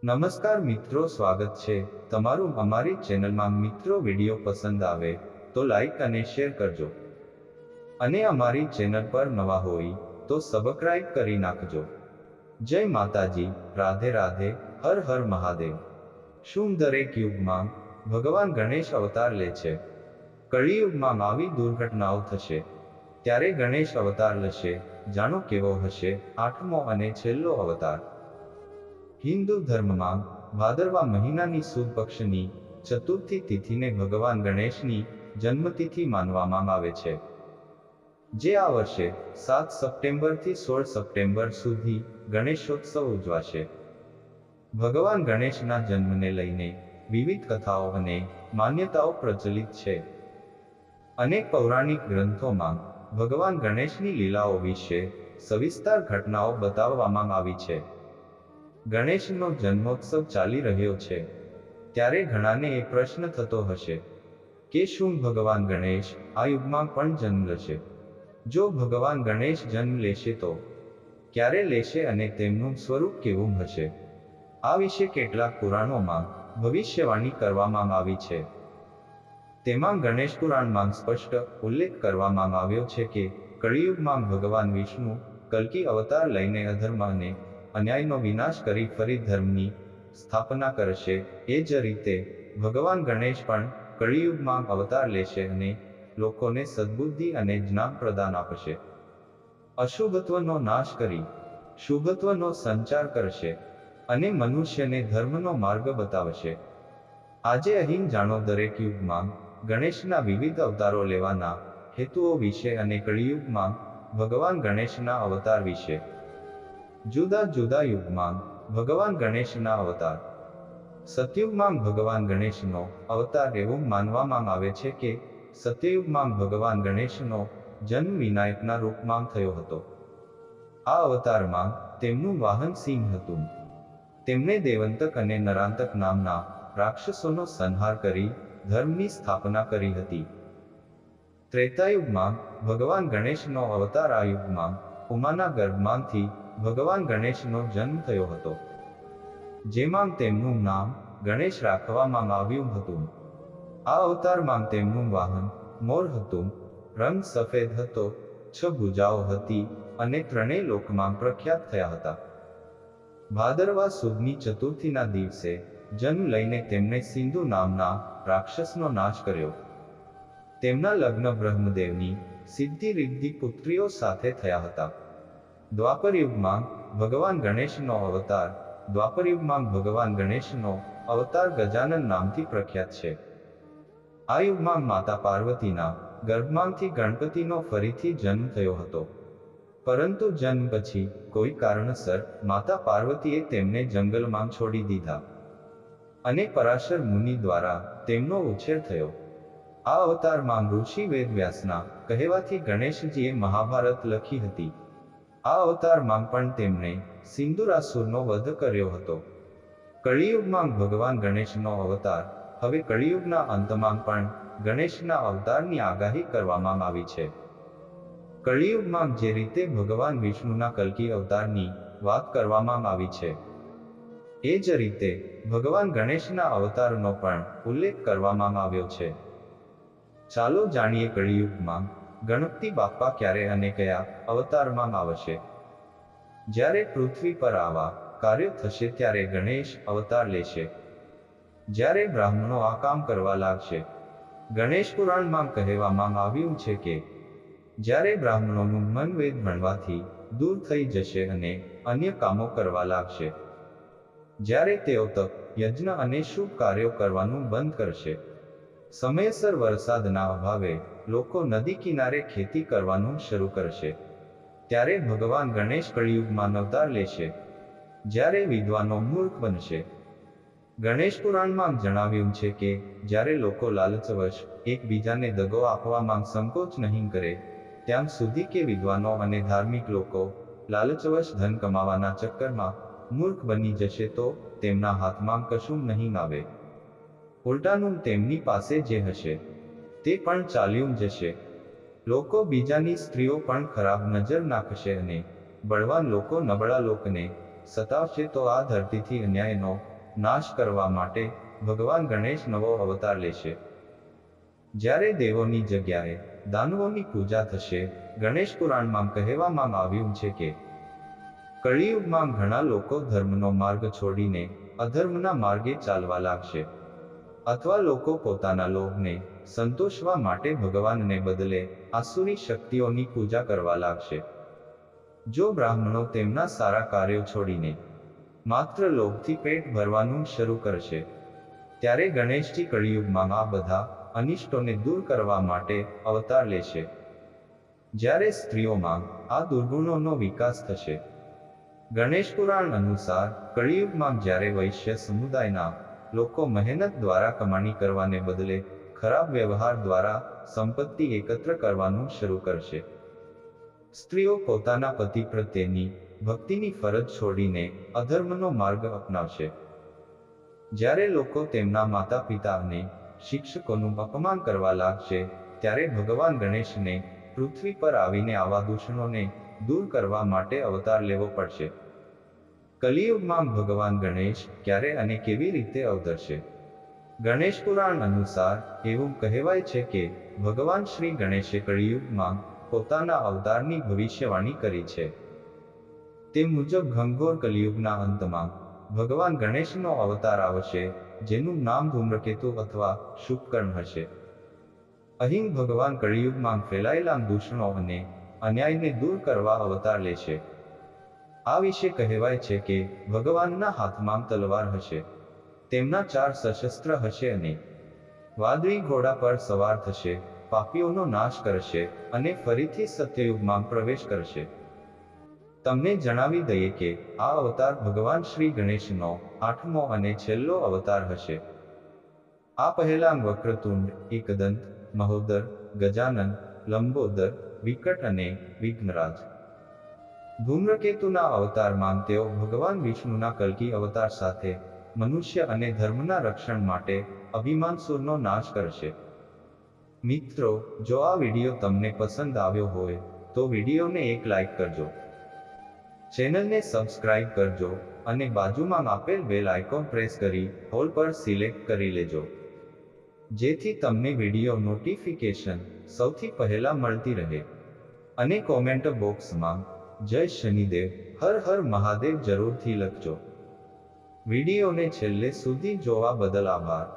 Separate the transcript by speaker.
Speaker 1: નમસ્કાર મિત્રો, સ્વાગત છે તમારું અમારી ચેનલમાં। મિત્રો, વિડીયો પસંદ આવે તો લાઈક અને શેર કરજો અને અમારી ચેનલ પર નવા હોય તો સબસ્ક્રાઇબ કરી નાખજો। જય માતાજી, રાધે રાધે, હર હર મહાદેવ। શું દરેક યુગમાં ભગવાન ગણેશ અવતાર લે છે? કળિયુગમાં આવી દુર્ઘટનાઓ થશે ત્યારે ગણેશ અવતાર લેશે। જાણો કેવો હશે આઠમો અને છેલ્લો અવતાર। હિન્દુ ધર્મમાં ભાદરવા મહિનાની સુદ પક્ષની ચતુર્થી તિથિને ભગવાન ગણેશની જન્મતિથિ માનવામાં આવે છે, જે આ વર્ષે 7 સપ્ટેમ્બરથી 16 સપ્ટેમ્બર સુધી ગણેશોત્સવ ઉજવાશે। ભગવાન ગણેશના જન્મને લઈને વિવિધ કથાઓ અને માન્યતાઓ પ્રચલિત છે। અનેક પૌરાણિક ગ્રંથોમાં ભગવાન ગણેશની લીલાઓ વિશે સવિસ્તર ઘટનાઓ બતાવવામાં આવી છે। ગણેશનો જન્મોત્સવ ચાલી રહ્યો છે ત્યારે ઘણાને એ પ્રશ્ન થતો હશે કે શું ભગવાન ગણેશ આ યુગમાં પણ જન્મ લેશે? જો ભગવાન ગણેશ જન્મ લેશે તો ક્યારે લેશે અને તેમનું સ્વરૂપ કેવું હશે? આ વિશે કેટલાક પુરાણોમાં ભવિષ્યવાણી કરવામાં આવી છે। તેમાં ગણેશ પુરાણમાં સ્પષ્ટ ઉલ્લેખ કરવામાં આવ્યો છે કે કળિયુગમાં ભગવાન વિષ્ણુ કલ્કી અવતાર લઈને અધર્મ અને અન્યાયનો વિનાશ કરી ફરી ધર્મની સ્થાપના કરશે। એ જ રીતે ભગવાન ગણેશ પણ કળિયુગમાં અવતાર લેશે અને લોકોને સદ્બુદ્ધિ અને જ્ઞાન પ્રદાન આપશે। અશુભત્વનો નાશ કરી શુભત્વનો સંચાર કરશે અને મનુષ્યને ધર્મનો માર્ગ બતાવશે। આજે અહીં જાણો દરેક યુગમાં ગણેશના વિવિધ અવતારો લેવાના હેતુઓ વિશે અને કળિયુગમાં ભગવાન ગણેશના અવતાર વિશે। જુદા જુદા યુગમાં ભગવાન ગણેશના અવતાર। સતયુગમાં ભગવાન ગણેશનો અવતાર એવું માનવામાં આવે છે કે સત્યયુગમાં ભગવાન ગણેશનો જન્મ વિનાયકના રૂપમાં થયો હતો। આ અવતારમાં તેમનું વાહન સિંહ હતું। તેમણે દેવંતક અને નરાંતક નામના રાક્ષસોનો સંહાર કરી ધર્મની સ્થાપના કરી હતી। ત્રેતાયુગમાં ભગવાન ગણેશનો અવતાર। આ યુગમાં ઉમાના ગર્ભમાંથી ભગવાન ગણેશનો જન્મ થયો હતો, જેમાં તેમનું નામ ગણેશ રાખવામાં આવ્યું હતું। આ અવતારમાં તેમનું વાહન મોર હતું। રંગ સફેદ હતો, 6 ભુજાઓ હતી અને ત્રણેય લોકમાં પ્રખ્યાત થયા હતા। ભાદરવા સુદની ચતુર્થીના દિવસે જન્મ લઈને તેમણે સિંધુ નામના રાક્ષસનો નાશ કર્યો। તેમના લગ્ન બ્રહ્મદેવની સિદ્ધિ રિદ્ધિ પુત્રીઓ સાથે થયા હતા। દ્વાપરયુગમાં ભગવાન ગણેશનો અવતાર। દ્વાપરયુગમાં ભગવાન ગણેશનો અવતાર ગજાનન નામથી પ્રખ્યાત છે। આ યુગમાં માતા પાર્વતીના ગર્ભમાંથી ગણપતિનો ફરીથી જન્મ થયો હતો, પરંતુ જન્મ પછી કોઈ કારણસર માતા પાર્વતીએ તેમને જંગલમાં છોડી દીધા અને પરાશર મુનિ દ્વારા તેમનો ઉછેર થયો। આ અવતારમાં ઋષિ વેદવ્યાસના કહેવાથી ગણેશજીએ મહાભારત લખી હતી। આ અવતારમાં પણ તેમણે સિંદુરાસુરનો વધ કર્યો હતો। કળિયુગમાં ભગવાન ગણેશનો અવતાર। હવે કળિયુગના અંતમાં પણ ગણેશના અવતારની આગાહી કરવામાં આવી છે। કળિયુગમાં જે રીતે ભગવાન વિષ્ણુના કલ્કી અવતારની વાત કરવામાં આવી છે, એ જ રીતે ભગવાન ગણેશના અવતારનો પણ ઉલ્લેખ કરવામાં આવ્યો છે। ચાલો જાણીએ કળિયુગમાં ગણપતિ બાપ્પા ક્યારે અને કયા અવતારમાં આવશે। જ્યારે પૃથ્વી પર આવા કાર્યો થશે ત્યારે ગણેશ અવતાર લેશે। જ્યારે બ્રાહ્મણો આ કામ કરવા લાગશે। ગણેશ પુરાણમાં કહેવામાં આવ્યું છે કે જ્યારે બ્રાહ્મણોનું મન વેદ ભણવાથી દૂર થઈ જશે અને અન્ય કામો કરવા લાગશે, જ્યારે તેઓ તપ, યજ્ઞ અને શુભ કાર્યો કરવાનું બંધ કરશે। સમયસર વરસાદના અભાવે લોકો નદી કિનારે ખેતી કરવાનું શરૂ કરશે, ત્યારે ભગવાન ગણેશ કળિયુગમાં અવતાર લેશે। જ્યારે વિદ્વાનો મૂર્ખ બનશે। ગણેશ પુરાણમાં જણાવ્યું છે કે જ્યારે લોકો લાલચવશ એકબીજાને દગો આપવામાં સંકોચ નહીં કરે, ત્યાં સુધી કે વિદ્વાનો અને ધાર્મિક લોકો લાલચવશ ધન કમાવાના ચક્કરમાં મૂર્ખ બની જશે તો તેમના હાથમાં કશું નહીં આવે। ઉલટાનું તેમની પાસે જે હશે તે પણ ચાલ્યું જશે। લોકો બીજાની સ્ત્રીઓ પણ ખરાબ નજર નાખશે અને બળવાન લોકો નબળા લોકોને સતાવશે તો આ ધરતીથી અન્યાયનો નાશ કરવા માટે ભગવાન ગણેશ નવો અવતાર લેશે. જ્યારે દેવોની જગ્યાએ દાનવોની પૂજા થશે. ગણેશ પુરાણમાં કહેવામાં આવ્યું છે કે કળિયુગમાં ઘણા લોકો ધર્મનો માર્ગ છોડીને અધર્મના માર્ગે ચાલવા લાગશે, અથવા લોકો પોતાના લોભને સંતોષવા માટે ભગવાનને બદલે આસુરી શક્તિઓની પૂજા કરવા લાગશે. જો બ્રાહ્મણો તેમના સારા કાર્યો છોડીને માત્ર લોભથી પેટ ભરવાનું શરૂ કરશે, ત્યારે ગણેશજી કળિયુગમાં આ બધા અનિષ્ટોને દૂર કરવા માટે અવતાર લેશે. જ્યારે સ્ત્રીઓમાં આ દુર્ગુણોનો વિકાસ થશે. ગણેશ પુરાણ અનુસાર કળિયુગમાં જ્યારે વૈશ્ય સમુદાયના લોકો મહેનત દ્વારા કમાણી કરવાને બદલે ખરાબ વ્યવહાર દ્વારા સંપત્તિ એકત્ર કરવાનું શરૂ કરશે. સ્ત્રીઓ પોતાના પતિ પ્રત્યેની ભક્તિની ફરજ છોડીને અધર્મનો માર્ગ અપનાવશે. જ્યારે લોકો તેમના માતા પિતા અને શિક્ષકોનું અપમાન કરવા લાગશે, ત્યારે ભગવાન ગણેશને પૃથ્વી પર આવીને આવા દૂષણોને દૂર કરવા માટે અવતાર લેવો પડશે. કલિયુગમાં ભગવાન ગણેશ ક્યારે અને કેવી રીતે અવતરશે? ગણેશ પુરાણ અનુસાર એવું કહેવાય છે કે ભગવાન શ્રી ગણેશે કળિયુગમાં પોતાના અવતારની ભવિષ્યવાણી કરી છે. તે મુજબ ઘનઘોર કલિયુગના અંતમાં ભગવાન ગણેશનો અવતાર આવશે, જેનું નામ ધૂમ્રકેતુ અથવા શુભકર્ણ હશે. અહીં ભગવાન કળિયુગમાં ફેલાયેલા દૂષણો અને અન્યાયને દૂર કરવા અવતાર લેશે. આ વિશે કહેવાય છે કે ભગવાનના હાથમાં તલવાર હશે, તેમના 4 સશસ્ત્ર હશે અને વાદળી ઘોડા પર સવાર થશે, પાપીઓનો નાશ કરશે અને ફરીથી સત્યયુગમાં પ્રવેશ કરશે. તમને જણાવી દઈએ કે આ અવતાર ભગવાન શ્રી ગણેશનો 8મો અને છેલ્લો અવતાર હશે. આ પહેલા વક્રતુંડ, એકદંત, મહોદર, ગજાનન, લંબોદર, વિકટ અને વિઘ્નરાજ. ધૂમ્રકેતુના અવતારમાં તેઓ ભગવાન વિષ્ણુના કલ્કી અવતાર સાથે મનુષ્ય અને ધર્મના રક્ષણ માટે અભિમાનસુરનો નાશ કરશે. મિત્રો, જો આ વિડીયો તમને પસંદ આવ્યો હોય તો વિડીયોને એક લાઈક કરજો, ચેનલને સબસ્ક્રાઇબ કરજો અને બાજુમાં આપેલ બેલ આઇકોન પ્રેસ કરી ઓલ પર સિલેક્ટ કરી લેજો, જેથી તમને વિડીયો નોટિફિકેશન સૌથી પહેલા મળતી રહે. અને કોમેન્ટ બોક્સમાં જય શનિદેવ, હર હર મહાદેવ જરૂરથી લખજો. વિડીયોને છેલ્લે સુધી જોવા બદલ આભાર.